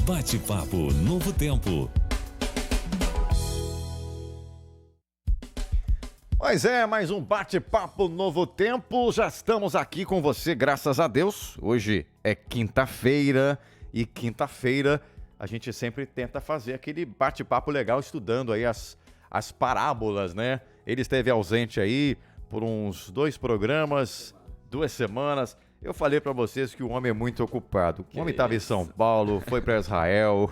Bate-papo Novo Tempo. Pois é, mais um Bate-papo Novo Tempo. Já estamos aqui com você, graças a Deus. Hoje é quinta-feira e quinta-feira a gente sempre tenta fazer aquele bate-papo legal estudando aí as parábolas, né? Ele esteve ausente aí por uns 2 programas, 2 semanas. Eu falei pra vocês que o homem é muito ocupado. O homem estava em São Paulo, foi pra Israel.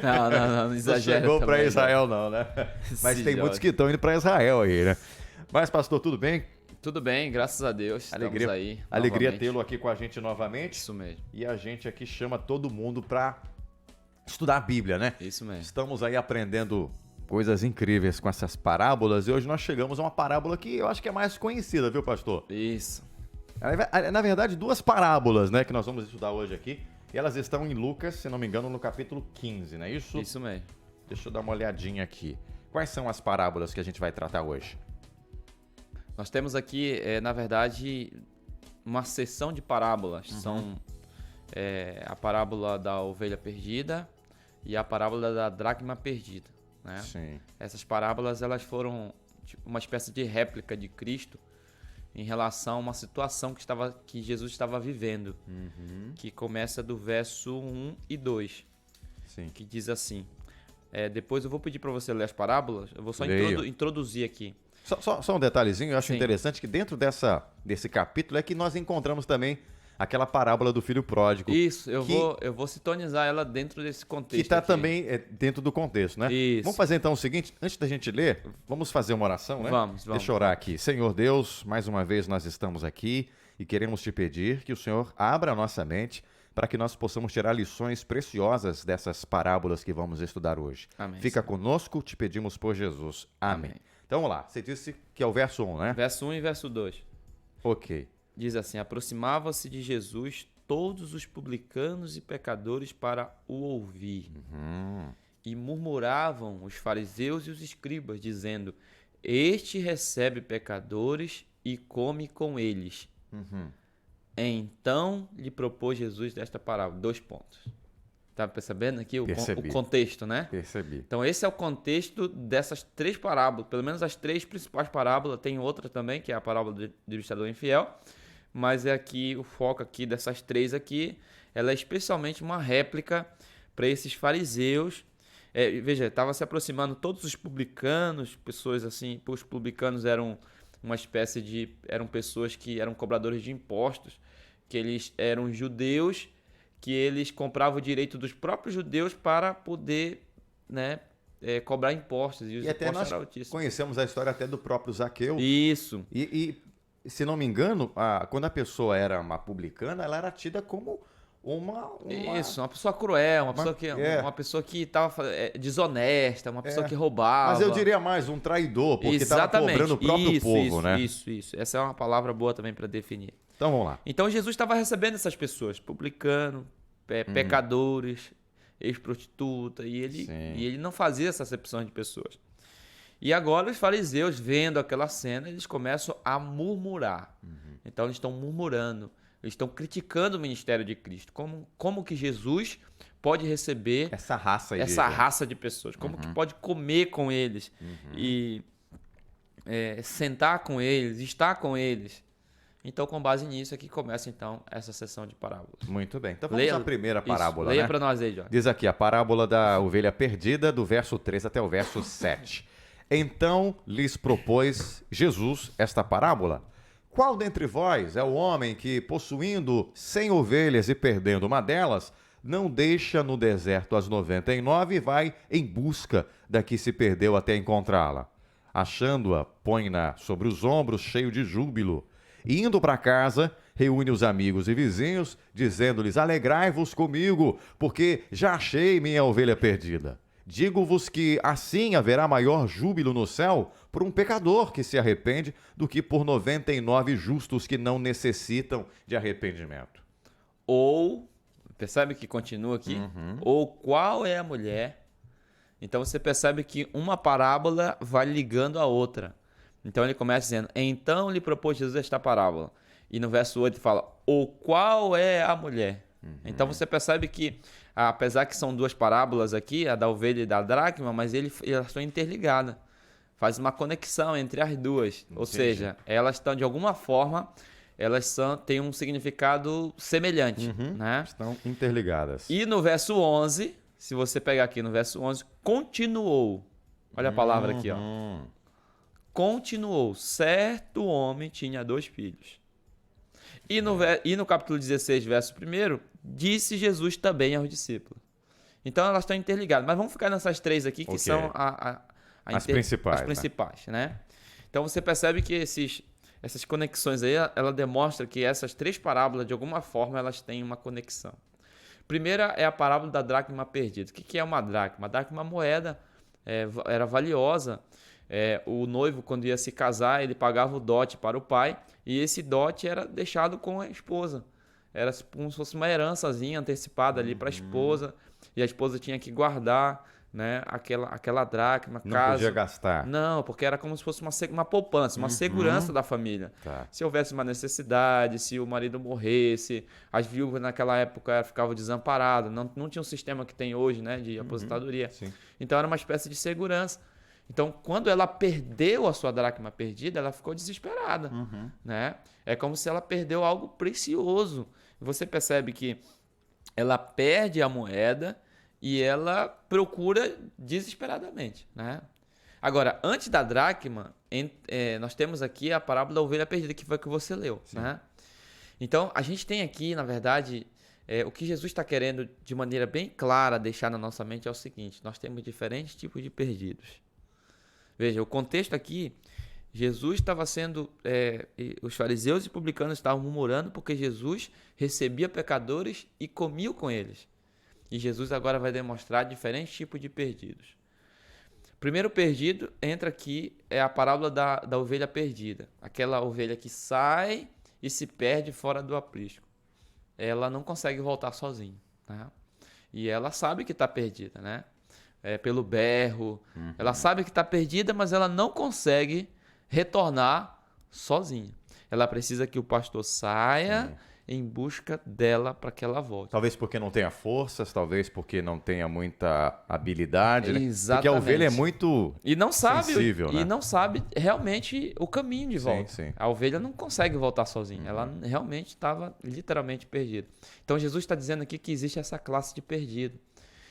Não exagera. Não chegou pra também, Israel não, né? Mas tem muitos que estão indo pra Israel aí, né? Mas, pastor, tudo bem? Tudo bem, graças a Deus. Estamos aí. Alegria novamente. tê-lo aqui com a gente novamente. Isso mesmo. E a gente aqui chama todo mundo pra estudar a Bíblia, né? Isso mesmo. Estamos aí aprendendo coisas incríveis com essas parábolas e hoje nós chegamos a uma parábola que eu acho que é mais conhecida, viu, pastor? Isso. Na verdade, 2 parábolas, né, que nós vamos estudar hoje aqui. E elas estão em Lucas, se não me engano, no capítulo 15, não é isso? Isso mesmo. Deixa eu dar uma olhadinha aqui. Quais são as parábolas que a gente vai tratar hoje? Nós temos aqui, na verdade, uma seção de parábolas. São a parábola da ovelha perdida e a parábola da dracma perdida, né? Sim. Essas parábolas, elas foram uma espécie de réplica de Cristo em relação a uma situação que Jesus estava vivendo, que começa do verso 1 e 2, Sim. que diz assim, depois eu vou pedir para você ler as parábolas, eu vou só introduzir aqui. Só um detalhezinho, eu acho Sim. interessante que dentro desse capítulo é que nós encontramos também aquela parábola do filho pródigo. Isso, eu vou sintonizar ela dentro desse contexto. Que está aqui. também dentro do contexto, né? Isso. Vamos fazer então o seguinte, antes da gente ler, vamos fazer uma oração, né? Vamos. Deixa eu orar aqui. Senhor Deus, mais uma vez nós estamos aqui e queremos te pedir que o Senhor abra a nossa mente para que nós possamos tirar lições preciosas dessas parábolas que vamos estudar hoje. Amém, Fica Senhor. conosco, te pedimos por Jesus. Amém. Então vamos lá, você disse que é o verso 1, né? Verso 1 e verso 2. Ok. Diz assim, aproximava-se de Jesus todos os publicanos e pecadores para o ouvir. E murmuravam os fariseus e os escribas, dizendo, este recebe pecadores e come com eles. Então lhe propôs Jesus desta parábola. 2 pontos. Tá percebendo aqui o contexto, né? Percebi. Então esse é o contexto dessas 3 parábolas. Pelo menos as 3 principais parábolas. Tem outra também, que é a parábola do administrador infiel. Mas é aqui, o foco aqui dessas 3 aqui, ela é especialmente uma réplica para esses fariseus. Veja, estava se aproximando todos os publicanos, pessoas assim, os publicanos eram uma espécie de, eram pessoas que eram cobradores de impostos, que eles eram judeus, que eles compravam o direito dos próprios judeus para poder, né, cobrar impostos. E os até impostos nós eram altíssimos. conhecemos a história até do próprio Zaqueu. Isso. E se não me engano, quando a pessoa era uma publicana, ela era tida como uma pessoa cruel, uma pessoa que estava desonesta, uma pessoa que roubava. Mas eu diria mais, um traidor, porque estava cobrando o próprio povo, né? Isso. Essa é uma palavra boa também para definir. Então vamos lá. Então Jesus estava recebendo essas pessoas, publicano, pecadores, ex-prostituta, e ele não fazia essa acepção de pessoas. E agora os fariseus, vendo aquela cena, eles começam a murmurar. Então eles estão murmurando, eles estão criticando o ministério de Cristo. Como que Jesus pode receber essa raça de pessoas? Como que pode comer com eles e sentar com eles, estar com eles? Então, com base nisso, aqui começa então essa sessão de parábolas. Muito bem. Então vamos à primeira parábola. Leia né? para nós aí, Jorge. Diz aqui, a parábola da ovelha perdida, do verso 3 até o verso 7. Então lhes propôs Jesus esta parábola. Qual dentre vós é o homem que, possuindo 100 ovelhas e perdendo uma delas, não deixa no deserto as 99 e vai em busca da que se perdeu até encontrá-la? Achando-a, põe-na sobre os ombros, cheio de júbilo. E indo para casa, reúne os amigos e vizinhos, dizendo-lhes, alegrai-vos comigo, porque já achei minha ovelha perdida. Digo-vos que assim haverá maior júbilo no céu por um pecador que se arrepende do que por 99 justos que não necessitam de arrependimento. Ou, percebe que continua aqui? Ou qual é a mulher? Então você percebe que uma parábola vai ligando a outra. Então ele começa dizendo, então lhe propôs Jesus esta parábola. E no verso 8 fala, ou qual é a mulher? Então você percebe que, apesar que são duas parábolas aqui, a da ovelha e da dracma, mas elas estão interligadas. Faz uma conexão entre as duas. Ou seja, elas estão, de alguma forma, têm um significado semelhante. Né? Estão interligadas. E no verso 11, se você pegar aqui no verso 11, continuou. Olha a palavra aqui, ó. Continuou. Certo homem tinha 2 filhos. E no capítulo 16, verso 1, disse Jesus também aos discípulos. Então elas estão interligadas. Mas vamos ficar nessas 3 aqui, que são as principais. As principais, né? Então você percebe que essas conexões aí, ela demonstra que essas 3 parábolas, de alguma forma, elas têm uma conexão. Primeira é a parábola da dracma perdida. O que é uma dracma? A dracma é uma moeda, era valiosa. O noivo, quando ia se casar, ele pagava o dote para o pai, e esse dote era deixado com a esposa. Era como se fosse uma herançazinha antecipada ali para a esposa, e a esposa tinha que guardar, né, aquela dracma. Não podia gastar. Não, porque era como se fosse uma poupança, uma segurança da família. Tá. Se houvesse uma necessidade, se o marido morresse, as viúvas naquela época ficavam desamparadas, não tinha um sistema que tem hoje, né, de aposentadoria. Sim. Então era uma espécie de segurança. Então, quando ela perdeu a sua dracma perdida, ela ficou desesperada. Né? É como se ela perdeu algo precioso. Você percebe que ela perde a moeda e ela procura desesperadamente. Né? Agora, antes da dracma, nós temos aqui a parábola da ovelha perdida, que foi a que você leu. Né? Então, a gente tem aqui, na verdade, o que Jesus está querendo, de maneira bem clara, deixar na nossa mente é o seguinte: nós temos diferentes tipos de perdidos. Veja, o contexto aqui, Jesus estava sendo... os fariseus e publicanos estavam murmurando porque Jesus recebia pecadores e comia com eles. E Jesus agora vai demonstrar diferentes tipos de perdidos. O primeiro perdido entra aqui, é a parábola da ovelha perdida. Aquela ovelha que sai e se perde fora do aprisco. Ela não consegue voltar sozinha. Né? E ela sabe que está perdida, né? Pelo berro. Ela sabe que está perdida, mas ela não consegue retornar sozinha. Ela precisa que o pastor saia em busca dela para que ela volte. Talvez porque não tenha forças, talvez porque não tenha muita habilidade. Exatamente. Porque a ovelha é muito sensível, né? E não sabe realmente o caminho de volta. Sim. A ovelha não consegue voltar sozinha. Ela realmente estava literalmente perdida. Então Jesus está dizendo aqui que existe essa classe de perdido.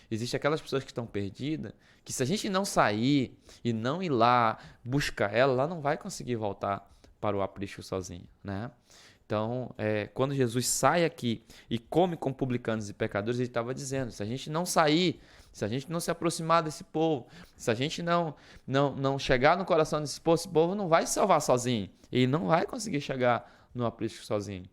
Existem aquelas pessoas que estão perdidas, que se a gente não sair e não ir lá buscar ela não vai conseguir voltar para o aprisco sozinho, né? Então, quando Jesus sai aqui e come com publicanos e pecadores, ele estava dizendo, se a gente não sair, se a gente não se aproximar desse povo, se a gente não chegar no coração desse povo, esse povo não vai se salvar sozinho. Ele não vai conseguir chegar no aprisco sozinho.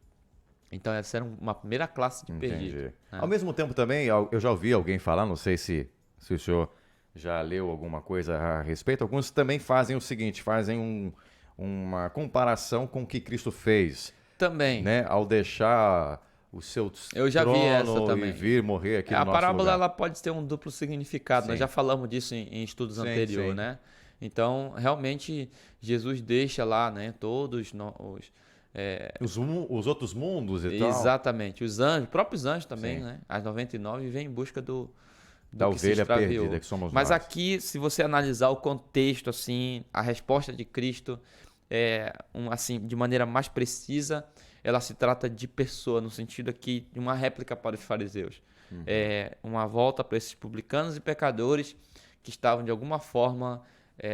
Então, essa era uma primeira classe de perdido. Né? Ao mesmo tempo também, eu já ouvi alguém falar, não sei se o senhor já leu alguma coisa a respeito, alguns também fazem o seguinte, fazem uma comparação com o que Cristo fez. Também. Né? Ao deixar o seu eu já vi essa também. E vir morrer aqui no nosso lugar. A parábola ela pode ter um duplo significado, sim. Nós já falamos disso em estudos anteriores, né? Então, realmente, Jesus deixa lá, né, todos os outros mundos e tal. Exatamente. Os anjos, próprios anjos também, né? As 99 vêm em busca da ovelha perdida, que somos Mas nós. Aqui, se você analisar o contexto, assim, a resposta de Cristo, assim, de maneira mais precisa, ela se trata de pessoa, no sentido aqui de uma réplica para os fariseus. Uma volta para esses publicanos e pecadores que estavam, de alguma forma,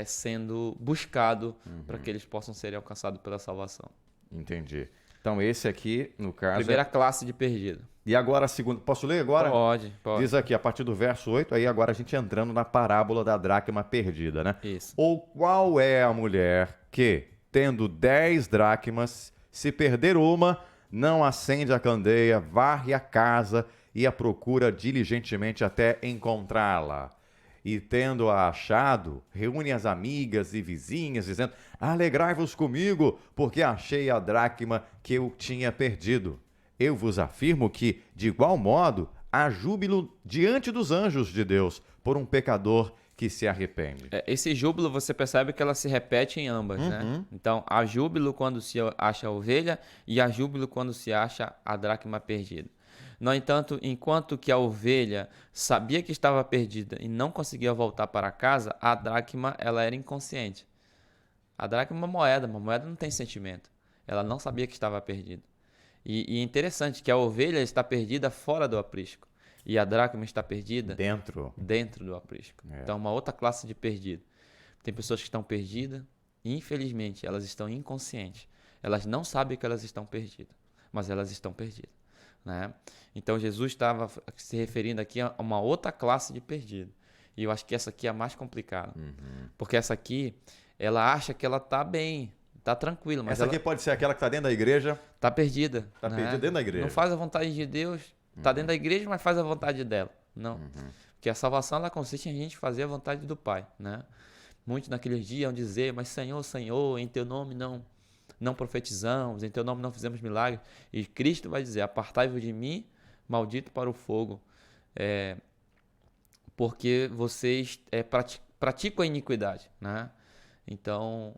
sendo buscados para que eles possam ser alcançados pela salvação. Entendi. Então esse aqui, no caso... Primeira classe de perdido. E agora a segunda... Posso ler agora? Pode. Diz aqui, a partir do verso 8, aí agora a gente entrando na parábola da dracma perdida, né? Isso. Ou qual é a mulher que, tendo 10 dracmas, se perder uma, não acende a candeia, varre a casa e a procura diligentemente até encontrá-la? E tendo-a achado, reúne as amigas e vizinhas, dizendo: alegrai-vos comigo, porque achei a dracma que eu tinha perdido. Eu vos afirmo que, de igual modo, há júbilo diante dos anjos de Deus por um pecador que se arrepende. Esse júbilo, você percebe que ela se repete em ambas, né? Então, há júbilo quando se acha a ovelha e há júbilo quando se acha a dracma perdida. No entanto, enquanto que a ovelha sabia que estava perdida e não conseguia voltar para casa, a dracma ela era inconsciente. A dracma é uma moeda não tem sentimento. Ela não sabia que estava perdida. E é interessante que a ovelha está perdida fora do aprisco e a dracma está perdida Dentro. do aprisco. É. Então, uma outra classe de perdido. Tem pessoas que estão perdidas e, infelizmente, elas estão inconscientes. Elas não sabem que elas estão perdidas, mas elas estão perdidas, né? Então, Jesus estava se referindo aqui a uma outra classe de perdido. E eu acho que essa aqui é a mais complicada. Porque essa aqui, ela acha que ela está bem, está tranquila, mas Essa ela aqui pode ser aquela que está dentro da igreja. está perdida. Está né? perdida dentro da igreja. Não faz a vontade de Deus. Está dentro da igreja, mas faz a vontade dela. Não. Porque a salvação ela consiste em a gente fazer a vontade do Pai, né? Muitos naqueles dias iam dizer, mas Senhor, Senhor, em teu nome não profetizamos, em teu nome não fizemos milagres. E Cristo vai dizer, apartai-vos de mim, maldito para o fogo, porque vocês praticam a iniquidade, né? Então,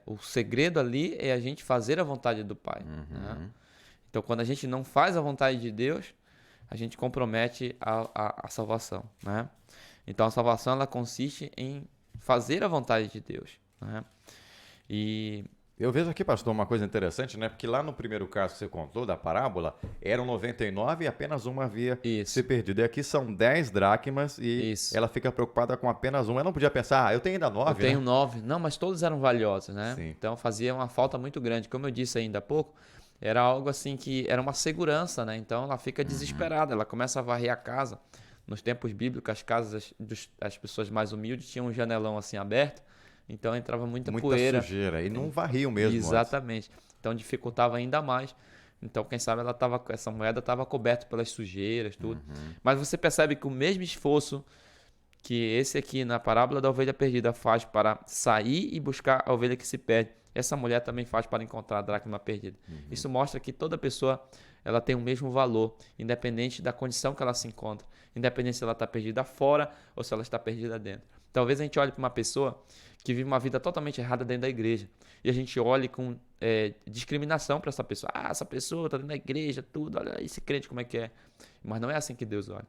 o segredo ali é a gente fazer a vontade do Pai. Né? Então, quando a gente não faz a vontade de Deus, a gente compromete a salvação, né? Então, a salvação ela consiste em fazer a vontade de Deus, né? E Eu vejo aqui, pastor, uma coisa interessante, né? Porque lá no primeiro caso que você contou, da parábola, eram 99 e apenas uma havia Isso. se perdido. E aqui são 10 dracmas e Isso. ela fica preocupada com apenas uma. Ela não podia pensar, eu tenho ainda 9, eu tenho né? 9. Não, mas todos eram valiosos, né? Sim. Então, fazia uma falta muito grande. Como eu disse ainda há pouco, era algo assim que era uma segurança, né? Então, ela fica desesperada. Ela começa a varrer a casa. Nos tempos bíblicos, as casas das pessoas mais humildes tinham um janelão assim aberto. Então, entrava muita poeira. Sujeira. E não varriam mesmo. Exatamente. Então dificultava ainda mais. Então, quem sabe essa moeda estava coberta pelas sujeiras, tudo. Mas você percebe que o mesmo esforço que esse aqui na parábola da ovelha perdida faz para sair e buscar a ovelha que se perde, essa mulher também faz para encontrar a dracma perdida. Isso mostra que toda pessoa ela tem o mesmo valor, independente da condição que ela se encontra, independente se ela está perdida fora ou se ela está perdida dentro. Talvez a gente olhe para uma pessoa que vive uma vida totalmente errada dentro da igreja e a gente olhe com discriminação para essa pessoa. Ah, essa pessoa está dentro da igreja, tudo, olha esse crente como é que é. Mas não é assim que Deus olha.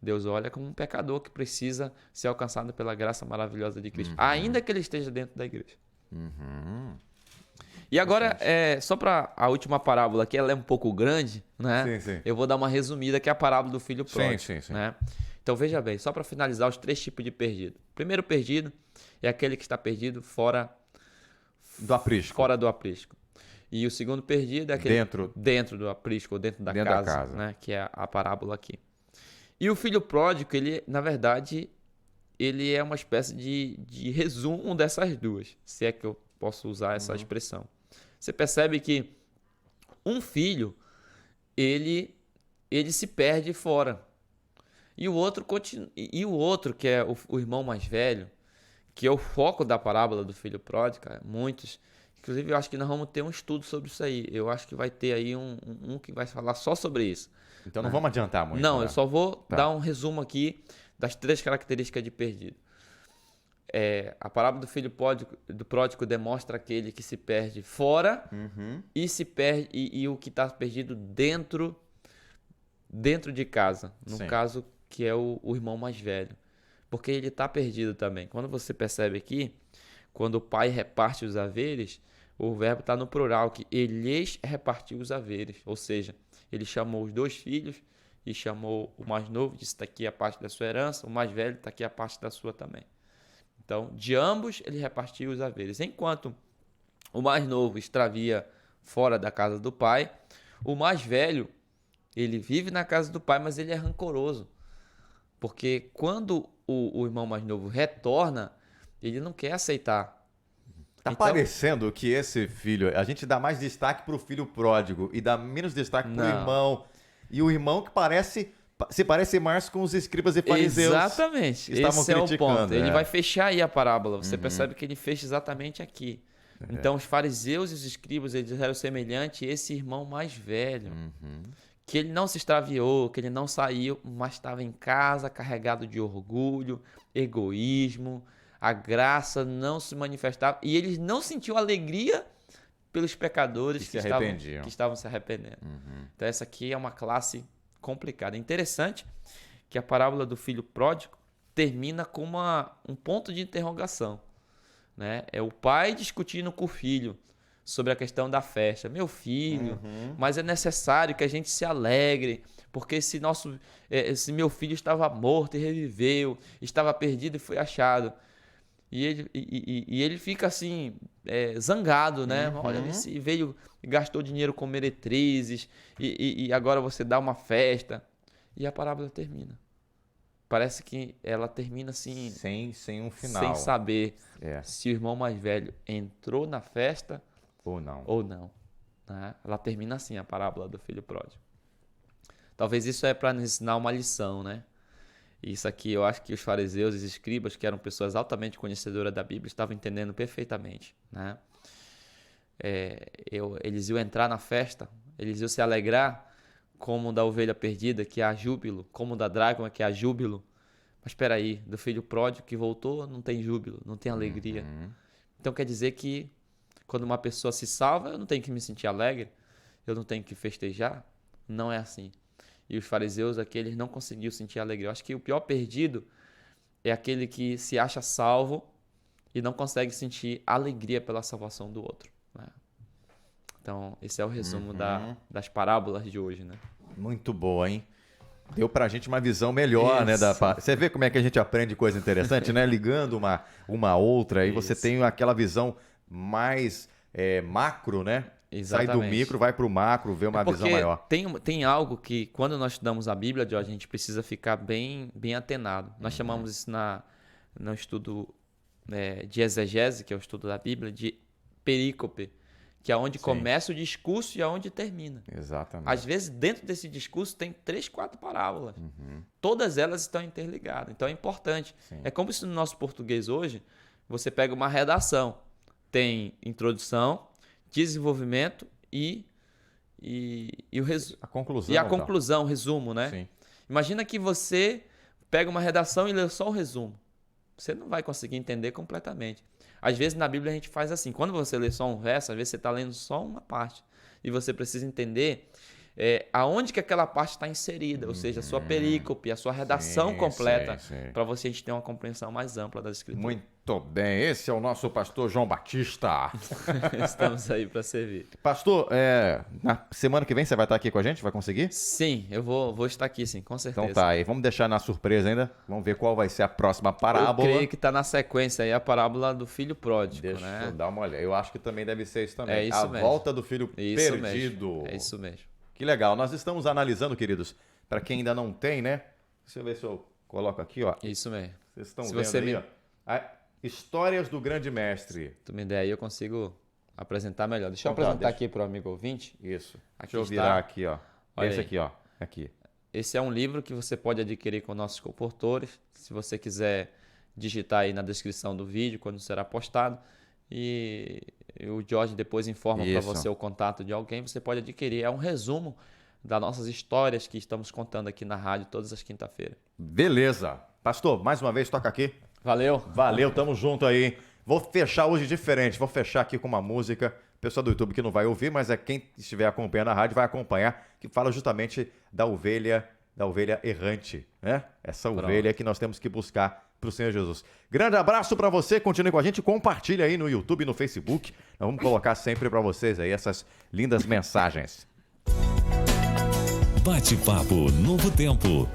Deus olha como um pecador que precisa ser alcançado pela graça maravilhosa de Cristo, ainda que ele esteja dentro da igreja. E agora, só para a última parábola, que ela é um pouco grande, né? Sim. Eu vou dar uma resumida, que é a parábola do filho pródigo. Sim. Né? Então, veja bem, só para finalizar os 3 tipos de perdido. O primeiro perdido é aquele que está perdido fora Do aprisco. fora do aprisco. E o segundo perdido é aquele Dentro do aprisco, ou dentro da Dentro da casa, casa. né? Que é a parábola aqui. E o filho pródigo, ele, na verdade, ele é uma espécie de resumo dessas duas, se é que eu posso usar essa expressão. Você percebe que um filho, ele se perde fora. E o outro, que é o irmão mais velho, que é o foco da parábola do filho pródigo, muitos. Inclusive, eu acho que nós vamos ter um estudo sobre isso aí. Eu acho que vai ter aí um que vai falar só sobre isso. Então não vamos adiantar muito. Não, né? eu só vou Tá. dar um resumo aqui das 3 características de perdido. A parábola do filho pródigo demonstra aquele que se perde fora e se perde e o que está perdido dentro de casa. No Sim. caso, que é o irmão mais velho. Porque ele está perdido também. Quando você percebe aqui, quando o pai reparte os haveres, o verbo está no plural, que eles repartiu os haveres. Ou seja, ele chamou os 2 filhos e chamou o mais novo, disse: está aqui a parte da sua herança, o mais velho está aqui a parte da sua também. Então, de ambos, ele repartiu os haveres. Enquanto o mais novo extravia fora da casa do pai, o mais velho, ele vive na casa do pai, mas ele é rancoroso. Porque quando o irmão mais novo retorna, ele não quer aceitar. Tá Então- parecendo que esse filho, a gente dá mais destaque pro filho pródigo e dá menos destaque pro Não. irmão. E o irmão que se parece mais com os escribas e fariseus. Exatamente. que estavam Esse é o criticando, ponto. Ele é. vai fechar aí a parábola. Você percebe que ele fecha exatamente aqui. Então, os fariseus e os escribas, eles eram semelhantes a esse irmão mais velho. Que ele não se extraviou, que ele não saiu, mas estava em casa carregado de orgulho, egoísmo. A graça não se manifestava. E ele não sentiu alegria pelos pecadores Que se arrependiam. que estavam se arrependendo. Então, essa aqui é uma classe complicada. É interessante que a parábola do filho pródigo termina com um ponto de interrogação, né? É o pai discutindo com o filho sobre a questão da festa. Meu filho, mas é necessário que a gente se alegre, porque esse meu filho estava morto e reviveu, estava perdido e foi achado. E ele fica assim, zangado, né? Olha, esse veio e gastou dinheiro com meretrizes e agora você dá uma festa. E a parábola termina. Parece que ela termina assim... Sem um final. Sem saber se o irmão mais velho entrou na festa ou não. Né? Ela termina assim, a parábola do filho pródigo. Talvez isso é para nos ensinar uma lição, né? Isso aqui eu acho que os fariseus e os escribas, que eram pessoas altamente conhecedoras da Bíblia, estavam entendendo perfeitamente, né? Eles iam entrar na festa, eles iam se alegrar, como da ovelha perdida, que há júbilo, como da dracma, que há júbilo. Mas espera aí, do filho pródigo que voltou, não tem júbilo, não tem alegria. Então quer dizer que quando uma pessoa se salva, eu não tenho que me sentir alegre, eu não tenho que festejar? Não é assim. E os fariseus aqui, eles não conseguiam sentir alegria. Eu acho que o pior perdido é aquele que se acha salvo e não consegue sentir alegria pela salvação do outro, né? Então, esse é o resumo das parábolas de hoje, né? Muito boa, hein? Deu pra gente uma visão melhor, né? Você vê como é que a gente aprende coisa interessante, né? Ligando uma outra, aí você tem aquela visão mais macro, né? Exatamente. Sai do micro, vai pro macro, vê uma visão maior. Tem algo que, quando nós estudamos a Bíblia, Jorge, a gente precisa ficar bem atenado. Nós chamamos isso no estudo de exegese, que é o estudo da Bíblia, de perícope, que é onde começa o discurso e é onde termina. Exatamente. Às vezes, dentro desse discurso, tem 3, 4 parábolas. Todas elas estão interligadas. Então, é importante. Sim. É como se no nosso português hoje, você pega uma redação. Tem introdução, desenvolvimento e a conclusão. E a conclusão, o resumo, né? Sim. Imagina que você pega uma redação e lê só o resumo. Você não vai conseguir entender completamente. Às vezes na Bíblia a gente faz assim, quando você lê só um verso, às vezes você está lendo só uma parte. E você precisa entender aonde que aquela parte está inserida, ou seja, a sua perícope, a sua redação completa, para a gente ter uma compreensão mais ampla das Escrituras. Muito bem, esse é o nosso pastor João Batista. Estamos aí para servir. Pastor, na semana que vem você vai estar aqui com a gente? Vai conseguir? Sim, eu vou estar aqui sim, com certeza. Então tá aí, vamos deixar na surpresa ainda, vamos ver qual vai ser a próxima parábola. Eu creio que está na sequência aí a parábola do filho pródigo, Deixa né? eu dar uma olhada, eu acho que também deve ser isso também. É isso mesmo. A volta do filho Isso perdido. mesmo. É isso mesmo. Que legal, nós estamos analisando, queridos, para quem ainda não tem, né? Deixa eu ver se eu coloco aqui, ó. Isso mesmo. Vocês estão Se vendo você aí, ó. Histórias do Grande Mestre. Tu me der aí, eu consigo apresentar melhor. Deixa eu Então tá, apresentar aqui para o amigo ouvinte. Isso. Aqui Deixa eu está. virar aqui, ó. Olha Esse aí. aqui, ó. Aqui. Esse é um livro que você pode adquirir com nossos comportores. Se você quiser digitar aí na descrição do vídeo, quando será postado. E o Jorge depois informa para você o contato de alguém. Você pode adquirir. É um resumo das nossas histórias que estamos contando aqui na rádio todas as quinta-feiras. Beleza. Pastor, mais uma vez, toca aqui. Valeu. Valeu, tamo junto aí. Vou fechar hoje diferente. Vou fechar aqui com uma música. O pessoal do YouTube que não vai ouvir, mas quem estiver acompanhando a rádio vai acompanhar, que fala justamente da ovelha errante, né? Essa ovelha que nós temos que buscar para o Senhor Jesus. Grande abraço para você, continue com a gente, compartilha aí no YouTube e no Facebook. Nós vamos colocar sempre para vocês aí essas lindas mensagens. Bate-papo Novo Tempo.